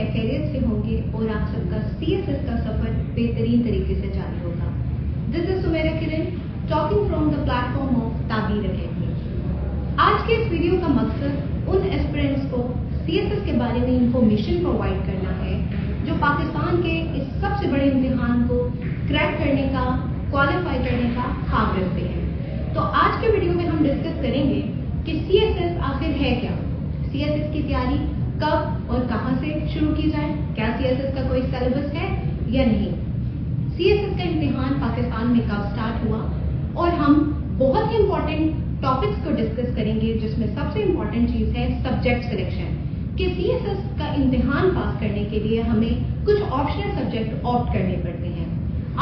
खैरियत से होंगे और आप सबका CSS का सफर बेहतरीन तरीके से जारी होगा। This is Sumera Kiran talking from the platform of Tabeer academy. आज के इस वीडियो का मकसद उन एस्पिरेंट्स को CSS के बारे में इंफॉर्मेशन प्रोवाइड करना है जो पाकिस्तान के इस सबसे बड़े इम्तिहान को क्रैक करने का, क्वालिफाई करने का ख्वाब रखते हैं। तो आज के वीडियो में हम डिस्कस करेंगे कि CSS आखिर है क्या, CSS की तैयारी कब और कहां से शुरू की जाए, क्या CSS का कोई सिलेबस है या नहीं, CSS का इम्तिहान पाकिस्तान में कब स्टार्ट हुआ, और हम बहुत ही इंपॉर्टेंट टॉपिक्स को डिस्कस करेंगे जिसमें सबसे इंपॉर्टेंट चीज है सब्जेक्ट सिलेक्शन, कि CSS का इम्तिहान पास करने के लिए हमें कुछ ऑप्शनल सब्जेक्ट ऑप्ट करने पड़ते हैं।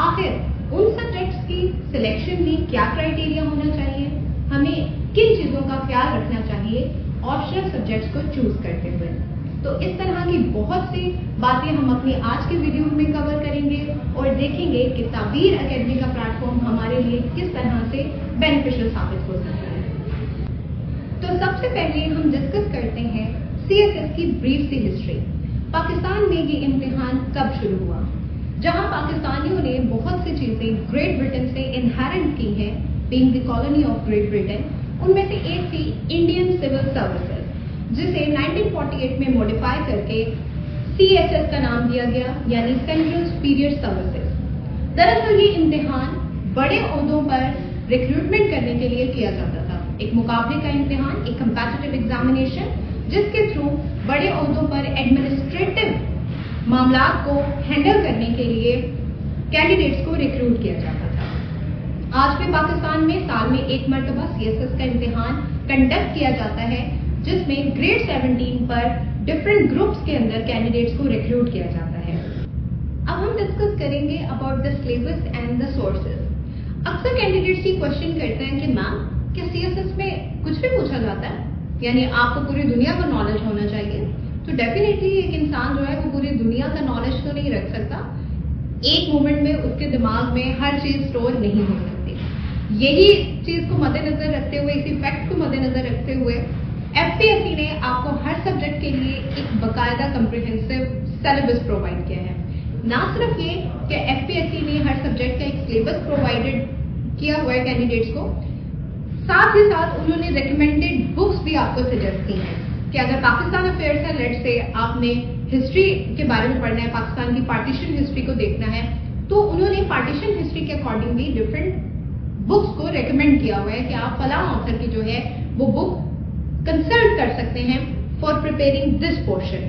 आखिर उन सब्जेक्ट्स की सिलेक्शन में क्या क्राइटेरिया होना चाहिए, हमें किन चीजों का ख्याल रखना चाहिए ऑप्शनल सब्जेक्ट्स को चूज करते हुए। तो इस तरह की बहुत सी बातें हम अपनी आज के वीडियो में कवर करेंगे और देखेंगे कि ताबीर अकेडमी का प्लेटफॉर्म हमारे लिए किस तरह से बेनिफिशियल साबित हो सकता है। तो सबसे पहले हम डिस्कस करते हैं CSS की ब्रीफ सी हिस्ट्री। पाकिस्तान में ये इम्तिहान कब शुरू हुआ, जहां पाकिस्तानियों ने बहुत सी चीजें ग्रेट ब्रिटेन से इनहेरिट की हैं, being the colony of great Britain. उनमें से एक थी इंडियन सिविल सर्विसेज, जिसे 1948 में मॉडिफाई करके CHS का नाम दिया गया, यानी सेंट्रल सुपीरियर सर्विसेज। दरअसल ये इम्तिहान बड़े ओहदों पर रिक्रूटमेंट करने के लिए किया जाता था, एक मुकाबले का इम्तिहान, एक कंपैटिटिव एग्जामिनेशन, जिसके थ्रू बड़े ओहदों पर एडमिनिस्ट्रेटिव मामला को हैंडल करने के लिए कैंडिडेट्स को रिक्रूट किया जाता था। आज भी पाकिस्तान में साल में एक मरतबा CSS का इम्तिहान कंडक्ट किया जाता है, जिसमें ग्रेड 17 पर डिफरेंट ग्रुप्स के अंदर कैंडिडेट्स को रिक्रूट किया जाता है। अब हम डिस्कस करेंगे about the syllabus and the sources. अक्सर कैंडिडेट्स ये क्वेश्चन करते हैं कि मैम, क्या CSS में कुछ भी पूछा जाता है, यानी आपको पूरी दुनिया का नॉलेज होना चाहिए? तो डेफिनेटली एक इंसान जो है वो पूरी दुनिया का नॉलेज तो नहीं रख सकता, एक मोमेंट में उसके दिमाग में हर चीज स्टोर नहीं हो सकती। यही चीज को मद्देनजर रखते हुए, इसी फैक्ट को मद्देनजर रखते हुए FPSC ने आपको हर सब्जेक्ट के लिए एक बकायदा कम्प्रिहेंसिव सिलेबस प्रोवाइड किया है। ना सिर्फ ये कि FPSC ने हर सब्जेक्ट का एक सिलेबस प्रोवाइडेड किया हुआ है कैंडिडेट्स को, साथ ही साथ उन्होंने रिकमेंडेड बुक्स भी आपको सजेस्ट की हैं कि अगर पाकिस्तान अफेयर्स है, लेट्स से आपने हिस्ट्री के बारे में पढ़ना है, पाकिस्तान की पार्टीशन हिस्ट्री को देखना है, तो उन्होंने पार्टीशन हिस्ट्री के अकॉर्डिंगली डिफरेंट बुक्स को रेकमेंड किया हुआ है कि आप फलां ऑथर की जो है वो बुक कंसल्ट कर सकते हैं फॉर प्रिपेयरिंग दिस पोर्शन।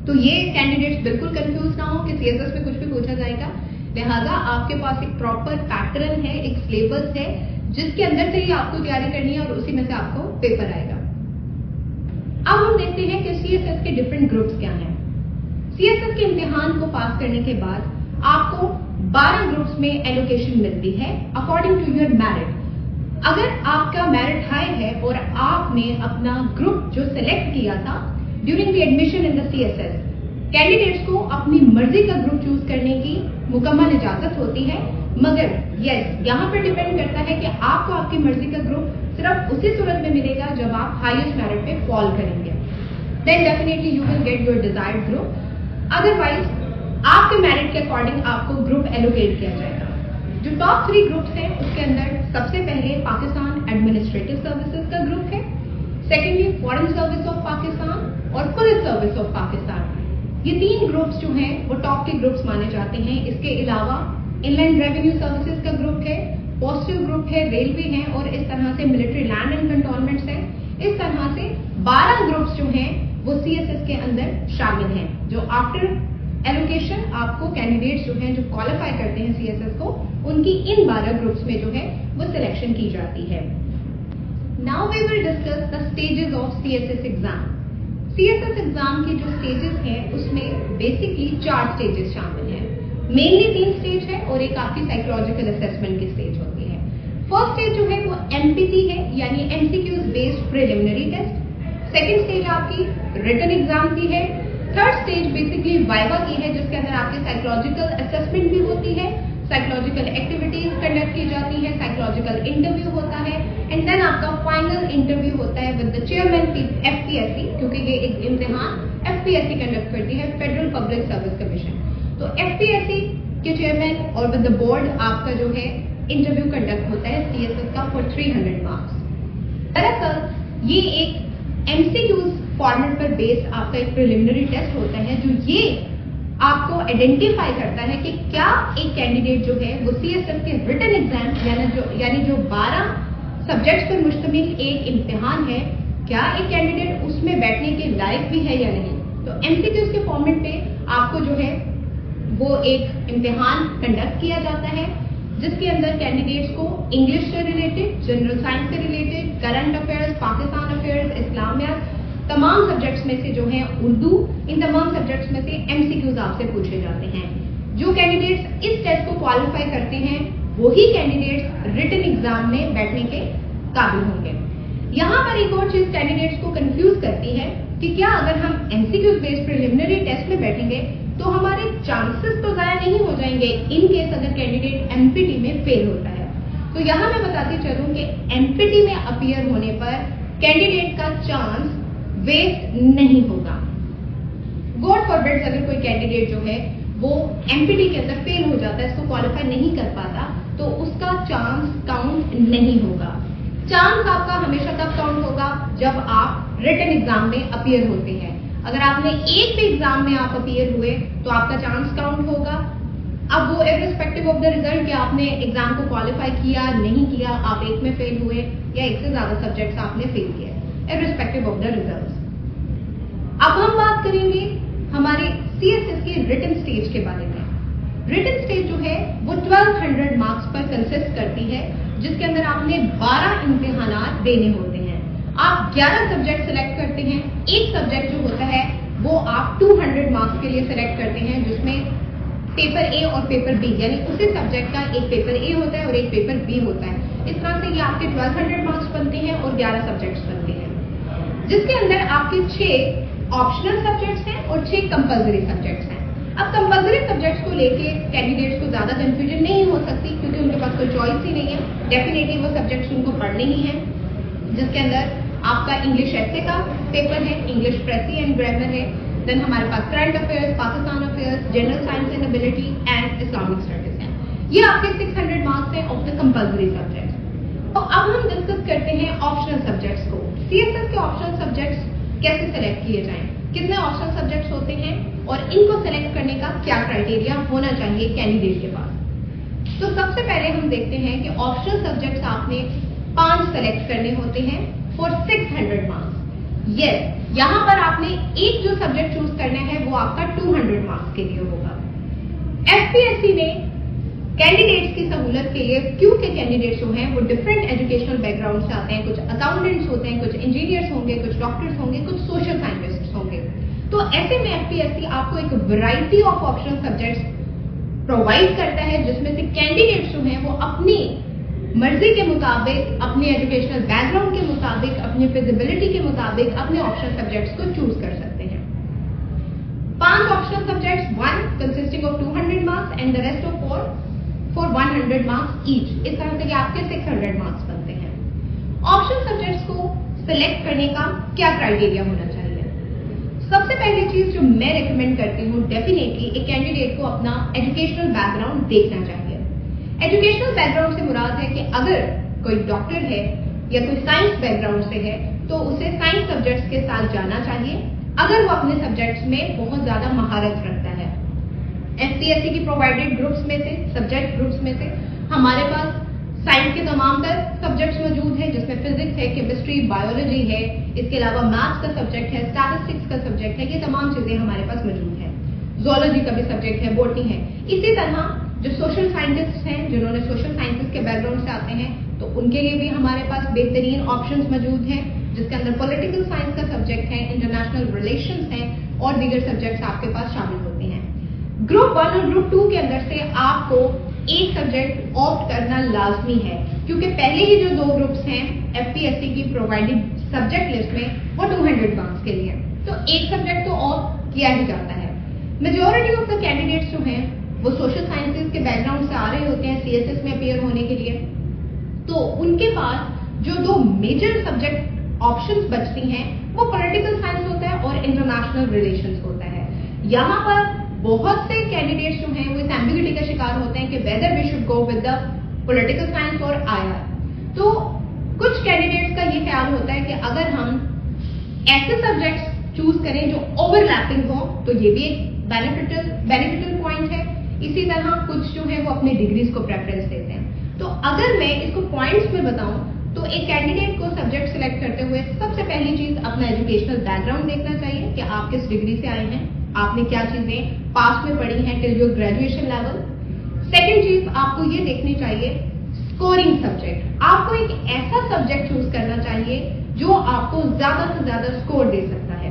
तो ये कैंडिडेट्स बिल्कुल कंफ्यूज ना हो कि CSS में कुछ भी पूछा जाएगा, लिहाजा आपके पास एक प्रॉपर पैटर्न है, एक सिलेबस है, जिसके अंदर से ही आपको तैयारी करनी है और उसी में से आपको पेपर आएगा। अब हम देखते हैं कि CSS के डिफरेंट ग्रुप्स क्या हैं। CSS के इम्तिहान को पास करने के बाद आपको 12 ग्रुप्स में एलोकेशन मिलती है अकॉर्डिंग टू योर मेरिट। अगर आपका मेरिट हाई है और आपने अपना ग्रुप जो सिलेक्ट किया था during the admission in the CSS, candidates को अपनी मर्जी का ग्रुप चूज करने की मुकम्मल इजाजत होती है, मगर यस, यहाँ पर डिपेंड करता है कि आपको आपकी मर्जी का ग्रुप सिर्फ उसी सूरत में मिलेगा जब आप हाईएस्ट मेरिट पे फॉल करेंगे, then definitely you will get your desired group. Otherwise आपके मेरिट के अकॉर्डिंग आपको ग्रुप एलोकेट किया जाएगा। जो टॉप 3 ग्रुप्स हैं उसके अंदर सबसे पहले पाकिस्तान एडमिनिस्ट्रेटिव सर्विसेज का ग्रुप है, secondly foreign service of Pakistan और पुलिस सर्विस ऑफ पाकिस्तान। ये 3 ग्रुप्स जो हैं वो टॉप के ग्रुप्स माने जाते हैं। इसके अलावा इनलैंड रेवेन्यू सर्विसेज का ग्रुप है, पोस्टल ग्रुप है, रेलवे है और इस तरह से मिलिट्री लैंड एंड कंटोनमेंट्स है। इस तरह से 12 ग्रुप्स जो हैं वो CSS के अंदर शामिल हैं, जो आफ्टर एलोकेशन आपको कैंडिडेट्स जो हैं जो क्वालिफाई करते हैं CSS को, उनकी इन 12 ग्रुप्स में जो है वो सिलेक्शन की जाती है। Now we will discuss the stages of CSS exam. CSS exam के जो स्टेजेस हैं उसमें बेसिकली 4 स्टेजेस शामिल हैं। मेनली 3 स्टेज है और एक आपकी साइकोलॉजिकल असेसमेंट की स्टेज होती है। फर्स्ट स्टेज जो है वो MPT है, यानी MCQs based preliminary test. Second stage आपकी रिटन एग्जाम की है। थर्ड स्टेज बेसिकली वाइवा की है, जिसके अंदर आपकी साइकोलॉजिकल असेसमेंट भी होती है, साइकोलॉजिकल एक्टिविटीज कंडक्ट की जाती है, साइकोलॉजिकल इंटरव्यू होता है एंड देन आपका फाइनल इंटरव्यू होता है विद द चेयरमैन FPSC, क्योंकि ये एक इम्तिहान FPSC कंडक्ट करती है, फेडरल पब्लिक सर्विस कमीशन। तो FPSC के चेयरमैन और विद द बोर्ड आपका जो है इंटरव्यू कंडक्ट होता है CSS का फॉर 300 मार्क्स। दरअसल ये एक MCQs फॉर्मेट पर बेस्ड आपका एक प्रिलिमिनरी टेस्ट होता है जो ये आपको आइडेंटिफाई करता है कि क्या एक कैंडिडेट जो है वो CSS के रिटन एग्जाम यानी जो 12 सब्जेक्ट्स पर मुश्तमिल एक इम्तिहान है, क्या एक कैंडिडेट उसमें बैठने के लायक भी है या नहीं। तो MCQs के फॉर्मेट पे आपको जो है वो एक इम्तिहान कंडक्ट किया जाता है जिसके अंदर कैंडिडेट्स को इंग्लिश से रिलेटेड, जनरल साइंस से related, current affairs, Pakistan affairs, इस्लामियात, तमाम सब्जेक्ट्स में से जो है उर्दू, इन तमाम सब्जेक्ट्स में से MCQs आपसे पूछे जाते हैं। जो कैंडिडेट्स इस टेस्ट को क्वालिफाई करते हैं वही कैंडिडेट्स रिटन एग्जाम में बैठने के काबिल होंगे। यहाँ पर एक और चीज कैंडिडेट्स को कंफ्यूज करती है कि क्या अगर हम MCQs बेस्ड प्रिलिमिनरी टेस्ट में बैठेंगे तो हमारे चांसेस तो ज़ाया नहीं हो जाएंगे इन केस अगर कैंडिडेट MPT में फेल होता है। तो यहाँ मैं बताती चलूं कि MPT में अपीयर होने पर कैंडिडेट का चांस वेस्ट नहीं होगा। गॉड फॉरबिड्स अगर कोई कैंडिडेट जो है वो MPT के अंदर फेल हो जाता है, इसको क्वालिफाई नहीं कर पाता, तो उसका चांस काउंट नहीं होगा। चांस आपका हमेशा तब काउंट होगा जब आप रिटन एग्जाम में अपीयर होते हैं। अगर आपने एक भी एग्जाम में आप अपीयर हुए तो आपका चांस काउंट होगा। अब वो इर्रिस्पेक्टिव ऑफ द रिजल्ट कि आपने एग्जाम को क्वालिफाई किया नहीं किया, आप एक में फेल हुए या एक से ज्यादा सब्जेक्ट्स आपने फेल किए, इर्रिस्पेक्टिव ऑफ द रिजल्ट्स। अब हम बात करेंगे हमारे CSS के रिटन स्टेज के बारे में। रिटन स्टेज जो है वो 1200 मार्क्स पर कंसिस्ट करती है जिसके अंदर आपने 12 इम्तिहानात देने होते हैं। आप 11 सब्जेक्ट सिलेक्ट करते हैं, एक सब्जेक्ट जो होता है वो आप 200 मार्क्स के लिए सिलेक्ट करते हैं जिसमें पेपर A और पेपर B यानी उसी सब्जेक्ट का एक पेपर A होता है और एक पेपर B होता है। इस तरह से ये आपके 1200 मार्क्स बनते हैं और 11 सब्जेक्ट्स बनते हैं जिसके अंदर आपके 6 ऑप्शनल सब्जेक्ट्स हैं और 6 कंपल्सरी सब्जेक्ट्स हैं। अब कंपल्सरी सब्जेक्ट्स को लेके कैंडिडेट्स को ज्यादा कंफ्यूजन नहीं हो सकती क्योंकि उनके पास कोई चॉइस ही नहीं है। डेफिनेटली वो सब्जेक्ट्स उनको पढ़ने ही हैं जिसके अंदर आपका इंग्लिश ऐसे का पेपर है, इंग्लिश प्रेसी एंड ग्रामर है, देन हमारे पास current affairs, Pakistan affairs, general science and ability and Islamic studies हैं। ये आपके 600 मार्क्स हैं ऑफ द कंपल्सरी सब्जेक्ट्स। तो अब हम डिस्कस करते हैं ऑप्शनल सब्जेक्ट्स को। CSS के ऑप्शनल सब्जेक्ट्स कैसे सेलेक्ट किए जाएं, कितने ऑप्शनल सब्जेक्ट्स होते हैं और इनको सेलेक्ट करने का क्या क्राइटेरिया होना चाहिए कैंडिडेट के पास। तो सबसे पहले हम देखते हैं कि ऑप्शनल सब्जेक्ट्स आपने 5 सेलेक्ट करने होते हैं फॉर 600 मार्क्स। यस, यहाँ पर आपने एक जो सब्जेक्ट चूज करना है वो आपका 200 मार्क्स के लिए होगा। FPSC ने कैंडिडेट्स की सहूलत के लिए, क्योंकि कैंडिडेट्स जो हैं वो डिफरेंट एजुकेशनल बैकग्राउंड से आते हैं, कुछ अकाउंटेंट्स होते हैं, कुछ इंजीनियर्स होंगे, कुछ डॉक्टर्स होंगे, कुछ सोशल साइंटिस्ट होंगे, तो ऐसे में FPSC आपको एक variety of optional subjects provide करता है जिसमें से कैंडिडेट्स जो हैं वो अपनी मर्जी के मुताबिक, अपने एजुकेशनल बैकग्राउंड के मुताबिक, अपनी फिजिबिलिटी के मुताबिक अपने ऑप्शनल सब्जेक्ट्स को चूज कर सकते हैं। 5 optional subjects, 1 consisting of 200 marks and the rest of 4 for 100 marks each. इस तरह से आपके 600 मार्क्स बनते हैं। ऑप्शनल सब्जेक्ट्स को सिलेक्ट करने का क्या क्राइटेरिया होना चाहिए? सबसे पहली चीज जो मैं रिकमेंड करती हूँ, डेफिनेटली एक कैंडिडेट को अपना एजुकेशनल बैकग्राउंड देखना चाहिए। एजुकेशनल बैकग्राउंड से मुराद है कि अगर कोई डॉक्टर है या कोई साइंस बैकग्राउंड से है तो उसे साइंस सब्जेक्ट्स के साथ जाना चाहिए अगर वो अपने सब्जेक्ट्स में बहुत ज्यादा महारत रखता है। FPSC की प्रोवाइडेड ग्रुप्स में से, सब्जेक्ट ग्रुप्स में से हमारे पास साइंस के तमाम तर सब्जेक्ट्स मौजूद हैं जिसमें फिजिक्स है, केमिस्ट्री, बायोलॉजी है, इसके अलावा मैथ्स का सब्जेक्ट है, स्टैटिस्टिक्स का सब्जेक्ट है, ये तमाम चीजें हमारे पास मौजूद है। ज़ूलॉजी का भी सब्जेक्ट है, बॉटनी है। इसी तरह जो सोशल साइंटिस्ट हैं, जिन्होंने सोशल साइंसेस के बैकग्राउंड से आते हैं, तो उनके लिए भी हमारे पास बेहतरीन ऑप्शंस मौजूद हैं जिसके अंदर पॉलिटिकल साइंस का सब्जेक्ट है, इंटरनेशनल रिलेशंस हैं और दीगर सब्जेक्ट्स आपके पास शामिल होते हैं। ग्रुप 1 और ग्रुप 2 के अंदर से आपको एक सब्जेक्ट ऑप्ट करना लाजमी है क्योंकि पहले ही जो 2 ग्रुप्स हैं FPSC की प्रोवाइडेड सब्जेक्ट लिस्ट में वो 200 मार्क्स के लिए, तो एक सब्जेक्ट तो ऑप्ट किया ही जाता है। मेजॉरिटी ऑफ द कैंडिडेट्स जो हैं वो सोशल साइंसेज के बैकग्राउंड से आ रहे होते हैं CSS में अपीयर होने के लिए, तो उनके पास जो 2 मेजर सब्जेक्ट ऑप्शंस बचती हैं वो पॉलिटिकल साइंस होता है और इंटरनेशनल रिलेशंस होता है। यहाँ पर बहुत से कैंडिडेट्स जो हैं वो इस एम्बिग्यूटी का शिकार होते हैं कि whether we should go with the political science और आईआर। तो कुछ कैंडिडेट्स का ये ख्याल होता है कि अगर हम ऐसे सब्जेक्ट्स चूज करें जो ओवरलैपिंग हो तो ये भी एक बेनिफिशियल पॉइंट है। इसी तरह कुछ जो है वो अपनी डिग्रीज को प्रेफरेंस देते हैं। तो अगर मैं इसको पॉइंट्स में बताऊं तो एक कैंडिडेट को सब्जेक्ट सिलेक्ट करते हुए सबसे पहली चीज अपना एजुकेशनल बैकग्राउंड देखना चाहिए कि आप किस डिग्री से आए हैं, आपने क्या चीजें पास्ट में पढ़ी हैं till your graduation level. Second चीज आपको ये देखनी चाहिए स्कोरिंग सब्जेक्ट। आपको एक ऐसा सब्जेक्ट चूज करना चाहिए जो आपको ज्यादा से ज्यादा स्कोर दे सकता है,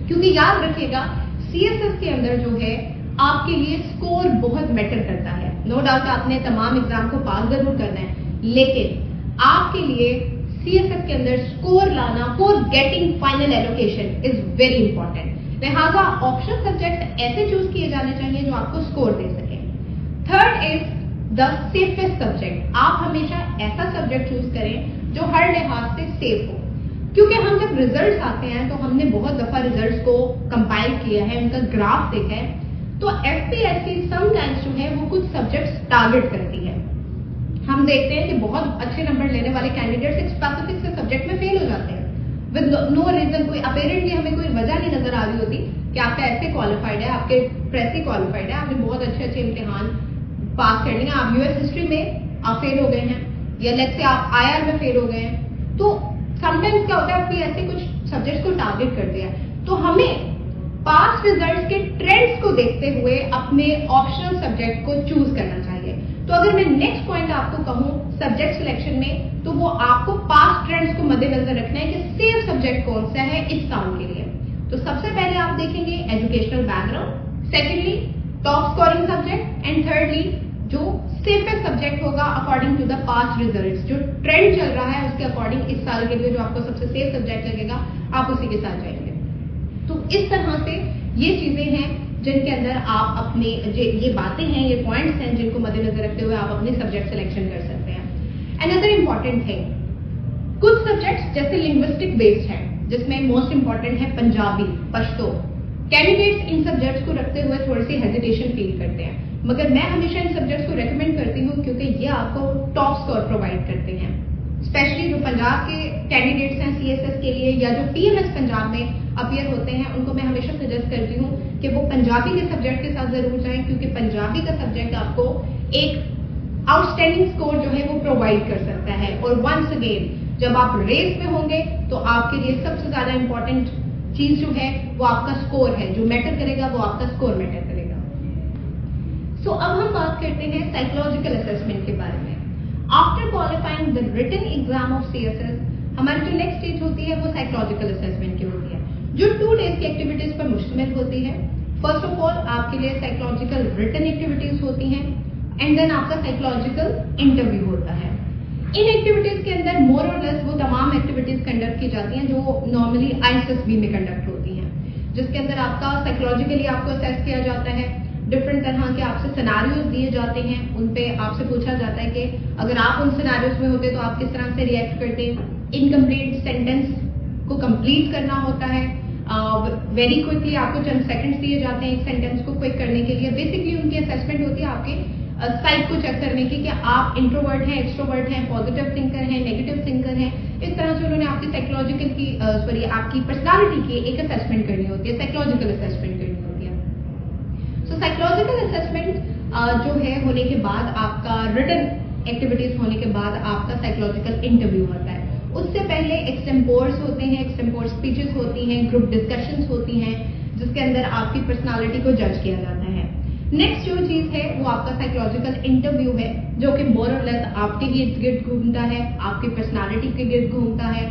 क्योंकि याद रखिएगा सीएसएस के अंदर जो है आपके लिए स्कोर बहुत मैटर करता है। नो डाउट आपने तमाम एग्जाम को पास जरूर करना है, लेकिन आपके लिए सीएसएस के अंदर स्कोर लाना for getting final allocation is very important. लिहाजा ऑप्शनल सब्जेक्ट ऐसे चूज किए जाने चाहिए जो आपको स्कोर दे सके। Third is the safest subject. आप हमेशा ऐसा सब्जेक्ट चूज करें जो हर लिहाज से सेफ हो, क्योंकि हम जब रिजल्ट्स आते हैं तो हमने बहुत दफा रिजल्ट्स को कंपाइल किया है, उनका ग्राफ देखा है। तो एफपीएससी समटाइम्स जो है वो कुछ सब्जेक्ट्स टारगेट करती है। हम देखते हैं कि बहुत अच्छे नंबर लेने वाले कैंडिडेट्स एक स्पेसिफिक से सब्जेक्ट में फेल हो जाते हैं विद नो रीजन। कोई अपेरेंटली हमें कोई वजह नहीं नजर आ रही होती कि आपका ऐसे क्वालिफाइड है, आपके प्रेसी क्वालिफाइड है, आपने बहुत अच्छे अच्छे इम्तिहान पास कर लिए, आप यूएस हिस्ट्री में आप फेल हो गए हैं या लेट्स से आप आईआर में फेल हो गए हैं। तो समटाइम्स क्या होता है आपके ऐसे कुछ सब्जेक्ट्स को टारगेट कर दिया। तो हमें पास्ट रिजल्ट्स के ट्रेंड्स को देखते हुए अपने ऑप्शनल सब्जेक्ट को चूज करना चाहिए। तो अगर मैं नेक्स्ट पॉइंट आपको कहूं सब्जेक्ट सिलेक्शन में, तो वो आपको पास्ट ट्रेंड्स को मद्देनजर रखना है कि सेफ सब्जेक्ट कौन सा है इस साल के लिए। तो सबसे पहले आप देखेंगे educational background, secondly top scoring subject and thirdly जो सेफेस्ट सब्जेक्ट होगा according to the past results. जो ट्रेंड चल रहा है उसके अकॉर्डिंग इस साल के लिए जो आपको सबसे सेफ सब्जेक्ट लगेगा आप उसी के साथ जाएंगे। तो इस तरह से ये चीजें हैं जिनके अंदर आप अपने ये बातें हैं, ये पॉइंट्स हैं जिनको मद्देनजर रखते हुए आप अपने सब्जेक्ट सिलेक्शन कर सकते हैं। अनदर इंपॉर्टेंट थिंग, कुछ सब्जेक्ट्स जैसे लिंग्विस्टिक बेस्ड है जिसमें मोस्ट इंपॉर्टेंट है Punjabi, Pashto. Candidates in subjects को रखते हुए थोड़ी सी हेजिटेशन फील करते हैं, मगर मैं हमेशा इन सब्जेक्ट्स को रेकमेंड करती हूँ क्योंकि ये आपको टॉप स्कोर प्रोवाइड करते हैं। स्पेशली जो पंजाब के कैंडिडेट्स हैं सीएसएस के लिए या जो पीएमएस पंजाब में अपीयर होते हैं उनको मैं हमेशा सजेस्ट करती हूँ कि वो पंजाबी के सब्जेक्ट के साथ जरूर जाएं, क्योंकि पंजाबी का सब्जेक्ट आपको एक आउटस्टैंडिंग स्कोर जो है वो प्रोवाइड कर सकता है। और वंस अगेन जब आप रेस में होंगे तो आपके लिए सबसे ज्यादा इंपॉर्टेंट चीज जो है वो आपका स्कोर है, जो मैटर करेगा वो आपका स्कोर मैटर करेगा। सो अब हम बात करते हैं साइकोलॉजिकल असेसमेंट के बारे में। After qualifying the written exam of CSS हमारी जो नेक्स्ट स्टेज होती है वो साइकोलॉजिकल असेसमेंट की होती है, जो 2 डेज की एक्टिविटीज पर मुश्तमिल होती है। फर्स्ट ऑफ ऑल आपके लिए साइकोलॉजिकल रिटन एक्टिविटीज होती हैं एंड देन आपका साइकोलॉजिकल इंटरव्यू होता है। इन एक्टिविटीज के अंदर मोर और लेस वो तमाम एक्टिविटीज कंडक्ट की जाती हैं जो नॉर्मली आईएसएसबी में कंडक्ट होती हैं, जिसके अंदर आपका साइकोलॉजिकली आपको असेस किया जाता है। डिफरेंट तरह के आपसे सिनारियोज दिए जाते हैं, उन पे आपसे पूछा जाता है कि अगर आप उन सिनारियोज में होते तो आप किस तरह से रिएक्ट करते। इनकम्प्लीट सेंटेंस को कंप्लीट करना होता है। वेरी क्विकली आपको चंद सेकंड्स दिए जाते हैं एक सेंटेंस को क्विक करने के लिए। बेसिकली उनकी असेसमेंट होती है आपके साइक को चेक करने की कि आप इंट्रोवर्ट हैं, एक्सट्रोवर्ट हैं, पॉजिटिव थिंकर हैं, नेगेटिव थिंकर हैं। इस तरह से उन्होंने आपकी साइकोलॉजिकल की आपकी पर्सनालिटी की एक असेसमेंट करनी होती है, साइकोलॉजिकल असेसमेंट करनी होती है। सो साइकोलॉजिकल असेसमेंट जो है होने के बाद आपका रिटन एक्टिविटीज होने के बाद आपका साइकोलॉजिकल इंटरव्यू होता है। उससे पहले एक्सटेम्पोर्स होते हैं, एक्सटेम्पोर स्पीचेस होती हैं, ग्रुप डिस्कशंस होती हैं, जिसके अंदर आपकी पर्सनालिटी को जज किया जाता है। नेक्स्ट जो चीज है वो आपका साइकोलॉजिकल इंटरव्यू है, जो कि मोर और लेस आपके इर्द गिर्द घूमता है, आपकी पर्सनालिटी के गिर्द घूमता है।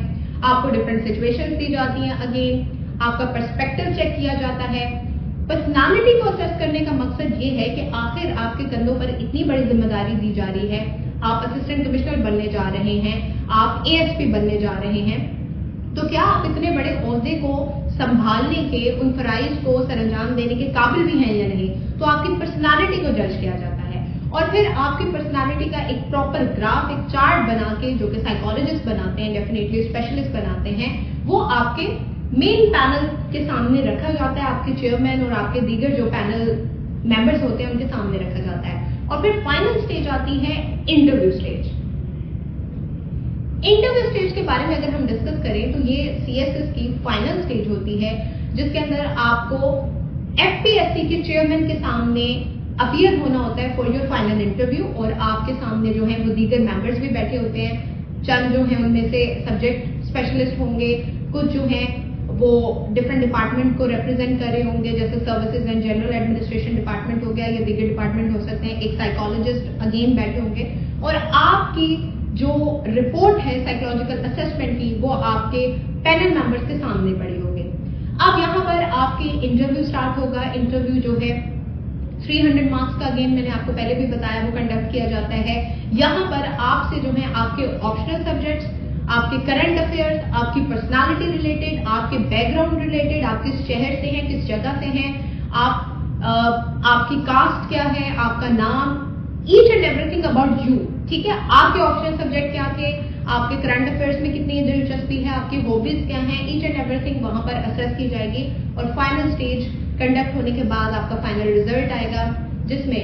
आपको डिफरेंट सिचुएशंस दी जाती हैं, अगेन आपका पर्सपेक्टिव चेक किया जाता है। पर्सनालिटी को असेस करने का मकसद ये है कि आखिर आपके कंधों पर इतनी बड़ी जिम्मेदारी दी जा रही है, आप असिस्टेंट कमिश्नर बनने जा रहे हैं, आप एएसपी बनने जा रहे हैं, तो क्या आप इतने बड़े ओहदे को संभालने के, उन फराइज को सरअंजाम देने के काबिल भी हैं या नहीं। तो आपकी पर्सनालिटी को जज किया जाता है और फिर आपकी पर्सनालिटी का एक प्रॉपर ग्राफ, एक चार्ट बना के, जो कि साइकोलॉजिस्ट बनाते हैं, डेफिनेटली स्पेशलिस्ट बनाते हैं, वो आपके मेन पैनल के सामने रखा जाता है, आपके चेयरमैन और आपके दीगर जो पैनल मेंबर्स होते हैं उनके सामने रखा जाता है। और फिर फाइनल स्टेज आती है इंटरव्यू स्टेज। इंटरव्यू स्टेज के बारे में अगर हम डिस्कस करें तो ये सीएसएस की फाइनल स्टेज होती है, जिसके अंदर आपको एफपीएससी के चेयरमैन के सामने अपीयर होना होता है फॉर योर फाइनल इंटरव्यू। और आपके सामने जो है वो दीगर मेंबर्स भी बैठे होते हैं। चंद जो है उनमें से सब्जेक्ट स्पेशलिस्ट होंगे, कुछ जो है वो डिफरेंट डिपार्टमेंट को रिप्रेजेंट कर रहे होंगे, जैसे services and general administration department हो गया या दीगर डिपार्टमेंट हो सकते हैं। एक साइकोलॉजिस्ट अगेन बैठे होंगे और आपकी जो रिपोर्ट है साइकोलॉजिकल असेसमेंट की वो आपके पैनल मेंबर्स के सामने पड़ी होगी। अब यहाँ पर आपकी इंटरव्यू स्टार्ट होगा। इंटरव्यू जो है 300 मार्क्स का, अगेन मैंने आपको पहले भी बताया, वो कंडक्ट किया जाता है। यहाँ पर आपसे जो है आपके ऑप्शनल सब्जेक्ट्स, आपके करंट अफेयर्स, आपकी पर्सनालिटी रिलेटेड, आपके बैकग्राउंड रिलेटेड, आप किस शहर से हैं, किस जगह से हैं, आपकी कास्ट क्या है, आपका नाम, each and everything about you, ठीक है। आपके ऑप्शनल सब्जेक्ट क्या थे, आपके करंट अफेयर्स में कितनी दिलचस्पी है, आपकी हॉबीज क्या हैं, ईच एंड एवरीथिंग वहां पर असेस की जाएगी। और फाइनल स्टेज कंडक्ट होने के बाद आपका फाइनल रिजल्ट आएगा, जिसमें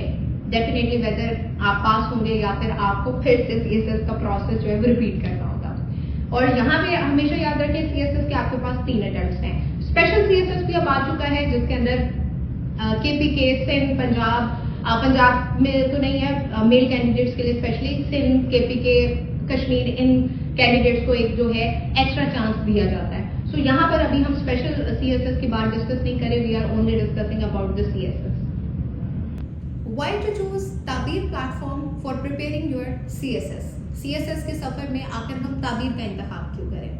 डेफिनेटली वेदर आप पास होंगे या फिर आपको फिर से सीएसएस का प्रोसेस जो है वो रिपीट करना होगा। और यहाँ पे हमेशा याद रखें सीएसएस के आपके पास 3 अटेम्प्ट्स हैं। स्पेशल सीएसएस भी अब आ चुका है, जिसके अंदर केपीके, सिंध, पंजाब में तो नहीं है मेल कैंडिडेट्स के लिए, स्पेशली सिंध, केपीके, कश्मीर, इन कैंडिडेट्स को एक जो है एक्स्ट्रा चांस दिया जाता है। सो यहाँ पर अभी हम स्पेशल सीएसएस की बात डिस्कस नहीं करें, we are only discussing about the CSS. Why to choose Tabeer platform for preparing your CSS? CSS के सफर में आकर हम ताबीर का इंतखाब क्यों करें?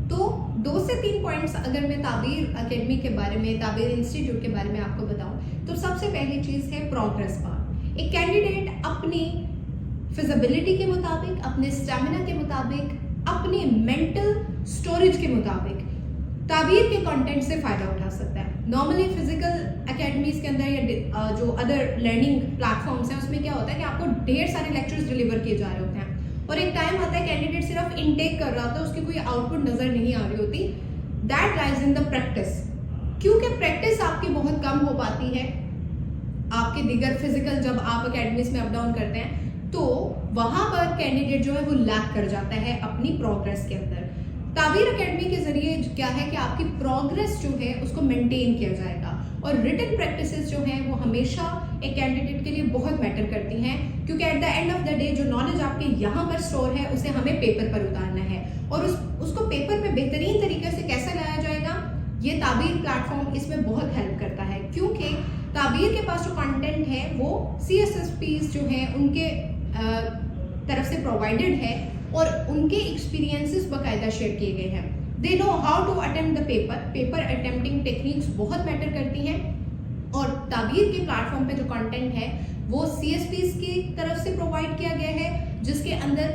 तो 2 से 3 पॉइंट्स अगर मैं ताबीर एकेडमी के बारे में, ताबीर इंस्टीट्यूट के बारे में आपको बताऊं तो सबसे पहली चीज है प्रोग्रेस बार। एक कैंडिडेट अपनी फिजिबिलिटी के मुताबिक, अपने स्टेमिना के मुताबिक, अपने मेंटल स्टोरेज के मुताबिक ताबीर के कंटेंट से फायदा उठा सकता है। नॉर्मली फिजिकल एकेडमीज के अंदर या जो अदर लर्निंग प्लेटफॉर्म्स हैं उसमें क्या होता है कि आपको ढेर सारे लेक्चर्स डिलीवर किए जा रहे होते हैं और एक टाइम आता है कैंडिडेट सिर्फ इनटेक कर रहा होता है, उसकी कोई आउटपुट नजर नहीं आ रही होती। That lies in the practice, क्योंकि प्रैक्टिस आपकी बहुत कम हो पाती है आपके दिगर फिजिकल जब आप एकेडमीज में अप डाउन करते हैं तो वहां पर कैंडिडेट जो है वो लैक कर जाता है अपनी प्रोग्रेस के अंदर। ताबीर एकेडमी के जरिए क्या है कि आपकी प्रोग्रेस जो है उसको मेंटेन किया जाएगा और रिटन प्रैक्टिसेस जो हैं वो हमेशा एक कैंडिडेट के लिए बहुत मैटर करती हैं, क्योंकि at the end of the day जो नॉलेज आपके यहाँ पर स्टोर है उसे हमें पेपर पर उतारना है और उसको पेपर में बेहतरीन तरीके से कैसे लाया जाएगा, ये ताबीर प्लेटफॉर्म इसमें बहुत हेल्प करता है। क्योंकि ताबीर के पास जो कंटेंट है वो CSSPs जो हैं उनके तरफ से प्रोवाइडेड है और उनके एक्सपीरियंसेस बाकायदा शेयर किए गए हैं। They know how to attempt the paper attempting techniques बहुत मैटर करती हैं और ताबीर के प्लेटफॉर्म पे जो कंटेंट है वो CSPs की तरफ से प्रोवाइड किया गया है, जिसके अंदर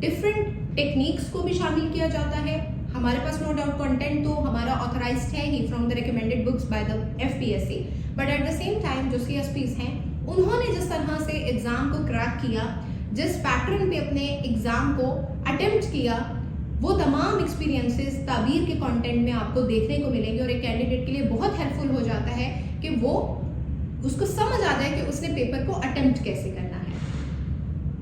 डिफरेंट टेक्निक्स को भी शामिल किया जाता है। हमारे पास नो डाउट कंटेंट तो हमारा ऑथराइज्ड है ही from the recommended books by the FPSC, but at the same time जो CSPs हैं उन्होंने जिस तरह से एग्जाम को क्रैक किया, जिस पैटर्न पे अपने एग्जाम को अटेम्प्ट किया, वो तमाम एक्सपीरियंसेस ताबीर के कंटेंट में आपको देखने को मिलेंगे और एक कैंडिडेट के लिए बहुत हेल्पफुल हो जाता है कि वो उसको समझ आ जाए कि उसने पेपर को अटेम्प्ट कैसे करना है।